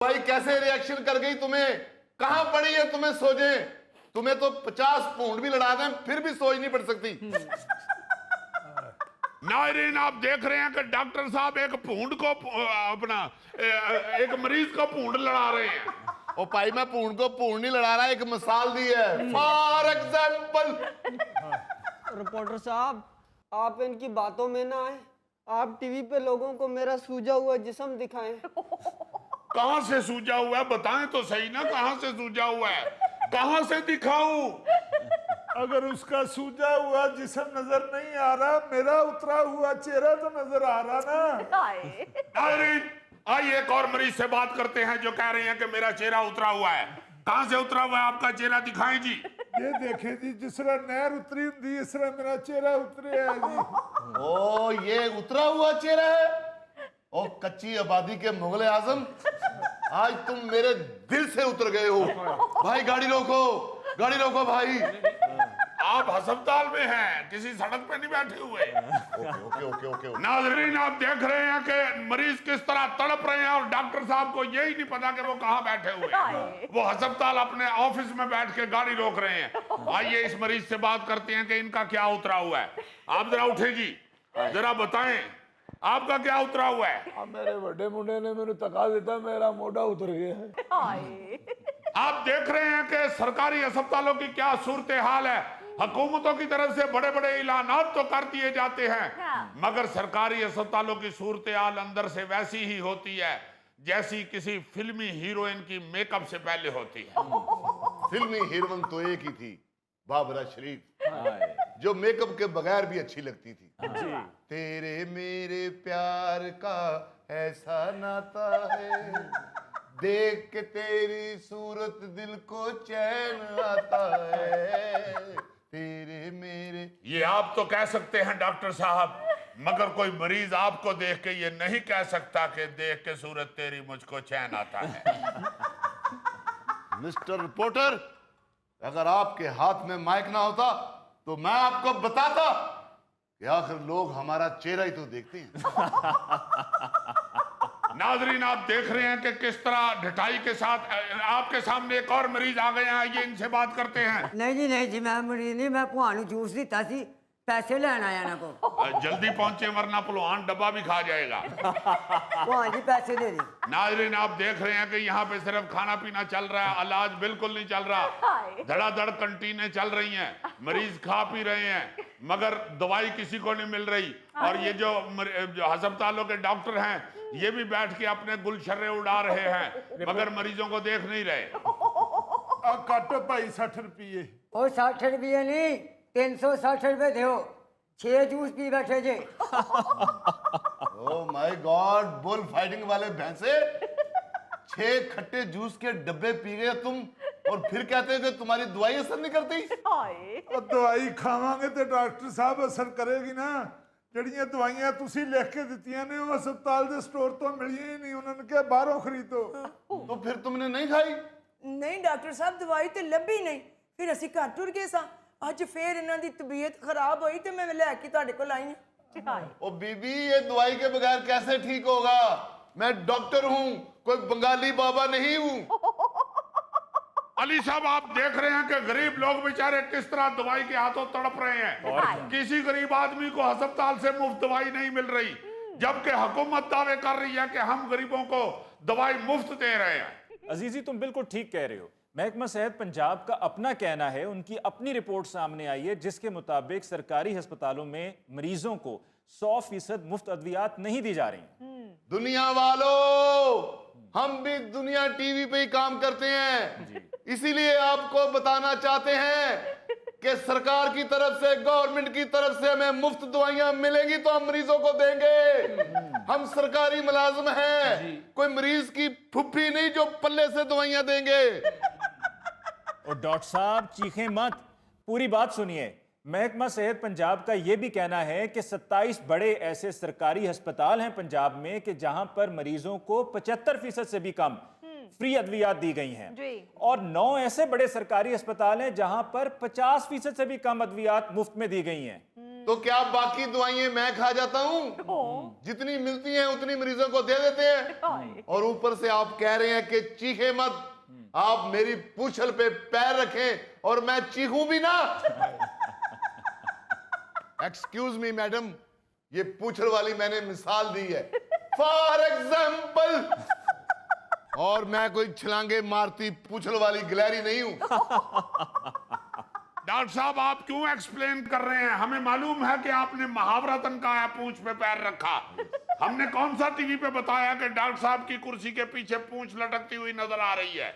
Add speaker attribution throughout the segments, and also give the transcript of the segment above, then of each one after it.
Speaker 1: भाई कैसे रिएक्शन कर गई तुम्हें? कहां पड़ी है तुम्हें सोजे? तुम्हें तो 50 पूंड भी लड़ा दें फिर भी सोच नहीं पड़ सकती।
Speaker 2: नाज़रीन, आप देख रहे हैं कि डॉक्टर साहब एक पूंड को अपना एक मरीज को पूंड लड़ा रहे हैं।
Speaker 1: ओ भाई, मैं पूंड को पूंड नहीं लड़ा रहा, एक मिसाल दी है फॉर एग्जाम्पल।
Speaker 3: रिपोर्टर साहब, आप इनकी बातों में ना आए। आप टीवी पे लोगों को मेरा सूजा हुआ जिस्म दिखाएं।
Speaker 2: कहां से सूजा हुआ है बताएं तो सही ना, कहां से सूजा हुआ है, कहां से दिखाऊं?
Speaker 4: अगर उसका सूजा हुआ जिस्म नजर नहीं आ रहा, मेरा उतरा हुआ चेहरा तो नजर आ रहा ना।
Speaker 2: नाज़रीन, आइए एक और मरीज से बात करते हैं जो कह रहे हैं कि मेरा चेहरा उतरा हुआ है। कहां से उतरा हुआ है आपका चेहरा, दिखाएं जी।
Speaker 4: ये देखे जी, जिस तरह नहर उतरी होंगी इस तरह मेरा चेहरा उतरे है जी।
Speaker 1: ओ ये उतरा हुआ चेहरा है? ओ कच्ची आबादी के मुगल आजम, आज तुम मेरे दिल से उतर गए हो। भाई गाड़ी रोको, गाड़ी रोको भाई।
Speaker 2: आप अस्पताल में हैं, किसी सड़क पे नहीं बैठे हुए।
Speaker 1: Okay okay okay okay.
Speaker 2: नाज़रीन, आप देख रहे हैं कि मरीज किस तरह तड़प रहे हैं और डॉक्टर साहब को यही नहीं पता कि वो कहां बैठे हुए हैं। वो अस्पताल अपने ऑफिस में बैठ के गाड़ी रोक रहे हैं। आइए इस मरीज से बात करते हैं कि इनका क्या उतरा हुआ है। आप जरा उठे जी, जरा बताएं आपका क्या उतरा हुआ है।
Speaker 4: मेरे बड़े मुंडे ने मेरे तका दिता, मेरा मोटा उतर गया है।
Speaker 2: आप देख रहे हैं कि सरकारी अस्पतालों की क्या सूरत हाल है। हुकूमतों की तरफ से बड़े बड़े ऐलानात तो कर दिए जाते हैं, मगर सरकारी अस्पतालों की सूरत हाल अंदर से वैसी ही होती है जैसी किसी फिल्मी हीरोइन की मेकअप से पहले होती है।
Speaker 1: फिल्मी हीरोइन तो एक ही थी, बाबरा शरीफ, जो मेकअप के बगैर भी अच्छी लगती थी। तेरे मेरे प्यार का ऐसा नाता है, देख के तेरी सूरत दिल को चैन आता है। तेरे मेरे,
Speaker 2: ये आप तो कह सकते हैं डॉक्टर साहब, मगर कोई मरीज आपको देख के ये नहीं कह सकता कि देख के सूरत तेरी मुझको चैन आता है।
Speaker 1: मिस्टर रिपोर्टर, अगर आपके हाथ में माइक ना होता तो मैं आपको बताता कि आखिर लोग हमारा चेहरा ही तो देखते हैं।
Speaker 2: नाज़रीन, आप देख रहे हैं कि किस तरह ढिठाई के साथ आपके सामने एक और मरीज आ गए हैं। ये इनसे बात करते हैं।
Speaker 5: नहीं जी, मैं मरीज नहीं, मैं भानू जूस दिता सी, पैसे लेना आया ना को।
Speaker 2: जल्दी पहुंचे वरना पहलवान डब्बा भी खा जाएगा।
Speaker 5: भान जी पैसे दे दी।
Speaker 2: नाज़रीन, आप देख रहे हैं कि यहाँ पे सिर्फ खाना पीना चल रहा है, इलाज बिल्कुल नहीं चल रहा। धड़ाधड़ कंटीनें चल रही हैं, मरीज खा पी रहे हैं, मगर दवाई किसी को नहीं मिल रही। और ये जो अस्पतालों के डॉक्टर हैं ये भी बैठ के अपने गुलशर्रे उड़ा रहे हैं, मगर मरीजों को देख नहीं रहे।
Speaker 4: काटो भाई 60 रुपये।
Speaker 5: ओ 60 रुपये नहीं, 360 रुपये दो, 6 जूस पी बैठे जे।
Speaker 1: Oh my god, bull fighting वाले भैंसे, 6 खट्टे जूस के डब्बे पी गए तुम और फिर कहते हो कि तुम्हारी दवाई असर नहीं करती।
Speaker 4: और दवाई खावांगे तो डॉक्टर साहब असर करेगी ना। जड़ियां दवाइयां तुसी लिख के दित्तियां ने वो अस्पताल के स्टोर तो मिलियां ही नहीं, उन्होंने क्या बाहरों खरीदो।
Speaker 1: तो फिर तुमने नहीं खाई?
Speaker 6: नहीं डॉक्टर साहब, दवाई तो लभी नहीं, फिर ਅਸੀਂ ਘਰ ਟੁਰ ਗਏ ਸਾਂ। ਅੱਜ ਫੇਰ ਇਹਨਾਂ ਦੀ ਤਬੀਅਤ ਖਰਾਬ ਹੋਈ ਤੇ ਮੈਂ ਲੈ ਕੇ ਤੁਹਾਡੇ ਕੋਲ ਆਈ ਹਾਂ।
Speaker 1: ओ बीबी, ये दवाई के बगैर कैसे ठीक होगा? मैं डॉक्टर हूँ, कोई बंगाली बाबा नहीं हूँ।
Speaker 2: अली साहब, आप देख रहे हैं कि गरीब लोग बेचारे किस तरह दवाई के हाथों तड़प रहे हैं। किसी गरीब आदमी को अस्पताल से मुफ्त दवाई नहीं मिल रही, जबकि हुकूमत दावे कर रही है कि हम गरीबों को दवाई मुफ्त दे रहे हैं।
Speaker 7: अजीजी, तुम बिल्कुल ठीक कह रहे हो। महकमा सेहत पंजाब का अपना कहना है, उनकी अपनी रिपोर्ट सामने आई है जिसके मुताबिक सरकारी अस्पतालों में मरीजों को 100% मुफ्त अद्वियात नहीं दी जा रही।
Speaker 1: दुनिया वालों, हम भी दुनिया टीवी पे ही काम करते हैं, इसीलिए आपको बताना चाहते हैं कि सरकार की तरफ से, गवर्नमेंट की तरफ से हमें मुफ्त दवाइयां मिलेंगी तो हम मरीजों को देंगे। हम सरकारी मुलाजिम हैं, कोई मरीज की फुफ्फी नहीं जो पल्ले से दवाइयां देंगे।
Speaker 7: और डॉक्टर साहब चीखें मत, पूरी बात सुनिए। महकमा सेहत पंजाब का यह भी कहना है कि 27 बड़े ऐसे सरकारी अस्पताल हैं पंजाब में कि जहां पर मरीजों को 75% से भी कम फ्री अद्वियात दी गई हैं, और 9 ऐसे बड़े सरकारी अस्पताल हैं जहां पर 50% से भी कम अद्वियात मुफ्त में दी गई हैं।
Speaker 1: तो क्या बाकी दवाइयां मैं खा जाता हूं? जितनी मिलती हैं उतनी मरीजों को दे देते हैं, और ऊपर से आप कह रहे हैं कि चीखे मत। आप मेरी पूछल पे पैर रखें और मैं चीखूं भी ना। एक्सक्यूज मी मैडम, ये पूछल वाली मैंने मिसाल दी है, फॉर एग्जाम्पल। और मैं कोई छलांगे मारती पूछल वाली गिलहरी नहीं हूं।
Speaker 2: डॉक्टर साहब आप क्यों एक्सप्लेन कर रहे हैं? हमें मालूम है कि आपने महावरतन का है पूंछ पे पैर रखा। हमने कौन सा टीवी पे बताया कि डॉक्टर साहब की कुर्सी के पीछे पूंछ लटकती हुई नजर आ रही है?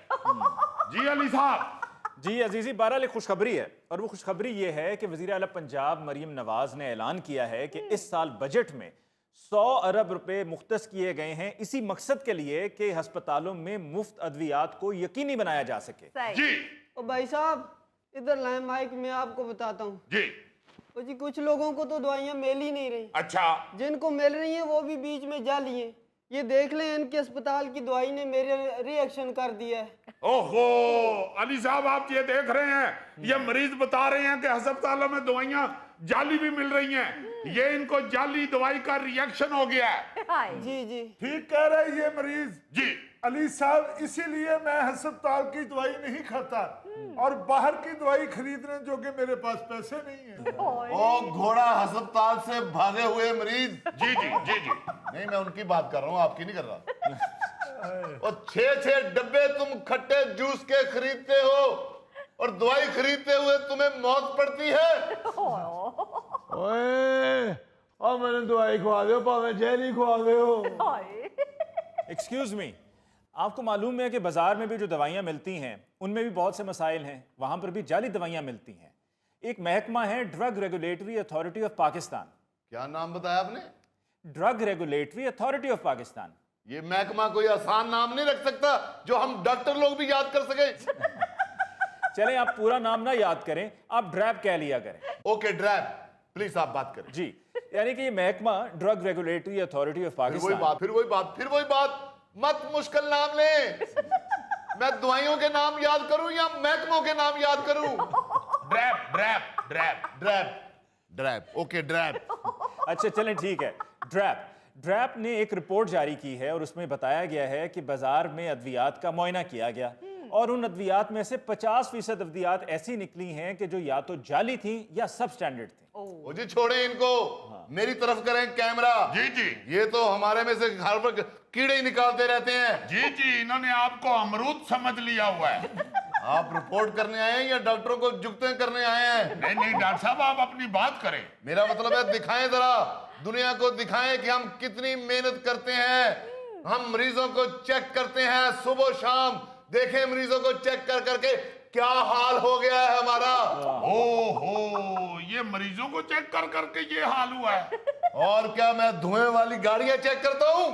Speaker 2: जी अली साहब।
Speaker 7: जी अजीजी, बहरहाल एक खुशखबरी है, और वो खुशखबरी ये है कि वज़ीर आला पंजाब मरीम नवाज ने ऐलान किया है कि इस साल बजट में 100 अरब रुपए मुख्तस किए गए हैं इसी मकसद के लिए कि अस्पतालों में मुफ्त अद्वियात को यकीनी बनाया जा सके।
Speaker 2: जी
Speaker 3: ओ भाई साहब इधर लाए माइक, मैं आपको बताता हूँ।
Speaker 2: जी।
Speaker 3: ओ जी कुछ लोगों को तो दवाइयाँ मिल ही नहीं रही,
Speaker 2: अच्छा।
Speaker 3: जिनको मिल रही हैं वो भी बीच में जाली हैं। ये देख लें, इनके अस्पताल की दवाई ने मेरे रिएक्शन कर दिया है।
Speaker 2: ओहो अली साहब आप ये देख रहे हैं, ये मरीज बता रहे हैं कि अस्पतालों में दवाइयां जाली भी मिल रही हैं। ये इनको जाली दवाई का रिएक्शन हो गया है।
Speaker 3: जी जी
Speaker 4: ठीक कह रहे हैं ये मरीज।
Speaker 2: जी
Speaker 4: अली साहब, इसीलिए मैं अस्पताल की दवाई नहीं खाता और बाहर की दवाई खरीदने जो कि मेरे पास पैसे नहीं है।
Speaker 1: ओ घोड़ा अस्पताल से भागे हुए मरीज।
Speaker 2: जी जी जी जी।
Speaker 1: नहीं, मैं उनकी बात कर रहा हूँ, आपकी नहीं कर रहा। और 6-6 डब्बे तुम खट्टे जूस के खरीदते हो और दवाई खरीदते हुए तुम्हें मौत पड़ती है।
Speaker 8: ओए और मैंने दवाई खवा दो, भावे जेली खवा दो।
Speaker 7: एक्सक्यूज मी, आपको मालूम है कि बाजार में भी जो दवाइयाँ मिलती हैं उनमें भी बहुत से मसाइल हैं, वहाँ पर भी जाली दवाइयाँ मिलती हैं। एक महकमा है drug regulatory authority of Pakistan.
Speaker 1: क्या नाम बताया आपने?
Speaker 7: Drug regulatory authority of Pakistan.
Speaker 1: ये महकमा कोई आसान नाम नहीं रख सकता जो हम डॉक्टर लोग भी याद कर सके।
Speaker 7: चलें आप पूरा नाम ना याद करें, आप ड्रैब कह लिया करें।
Speaker 1: ओके ड्रैब, प्लीज आप बात करें।
Speaker 7: जी, यानी कि ये महकमा ड्रग रेगुलेटरी अथॉरिटी ऑफ
Speaker 1: फिर वही
Speaker 7: पाकिस्तान।
Speaker 1: बात, मत मुश्किल नाम ले। मैं दवाइयों के नाम याद करूं या महकमों के नाम याद करूं?
Speaker 2: ड्रैप ड्रैप ड्रैप
Speaker 1: ड्रैब ड्रैब, ओके ड्रैब।
Speaker 7: अच्छा चलें ठीक है। ड्रैप ने एक रिपोर्ट जारी की है और उसमें बताया गया है कि बाजार में अद्वियात का मुआयना किया गया और उन अद्वियात में से 50% अद्वियात ऐसी निकली हैं कि जो या तो जाली थी या सब स्टैंडर्ड थी।
Speaker 1: ओ जी छोड़े इनको, मेरी तरफ करें कैमरा।
Speaker 2: जी जी
Speaker 1: ये तो हमारे में से घर पर कीड़े ही निकालते रहते हैं।
Speaker 2: जी जी। इन्होंने आपको अमरूद समझ लिया हुआ है।
Speaker 1: आप रिपोर्ट करने आए हैं या डॉक्टरों को जुगते करने आए हैं?
Speaker 2: नहीं नहीं डॉक्टर साहब आप अपनी बात करें।
Speaker 1: मेरा मतलब है दिखाएं, जरा दुनिया को दिखाएं कि हम कितनी मेहनत करते हैं। हम मरीजों को चेक करते हैं सुबह शाम। देखें मरीजों को चेक कर करके क्या हाल हो गया है हमारा।
Speaker 2: ओहो ये मरीजों को चेक कर करके ये हाल हुआ है।
Speaker 1: और क्या मैं धुएं वाली गाड़ियां चेक करता हूं?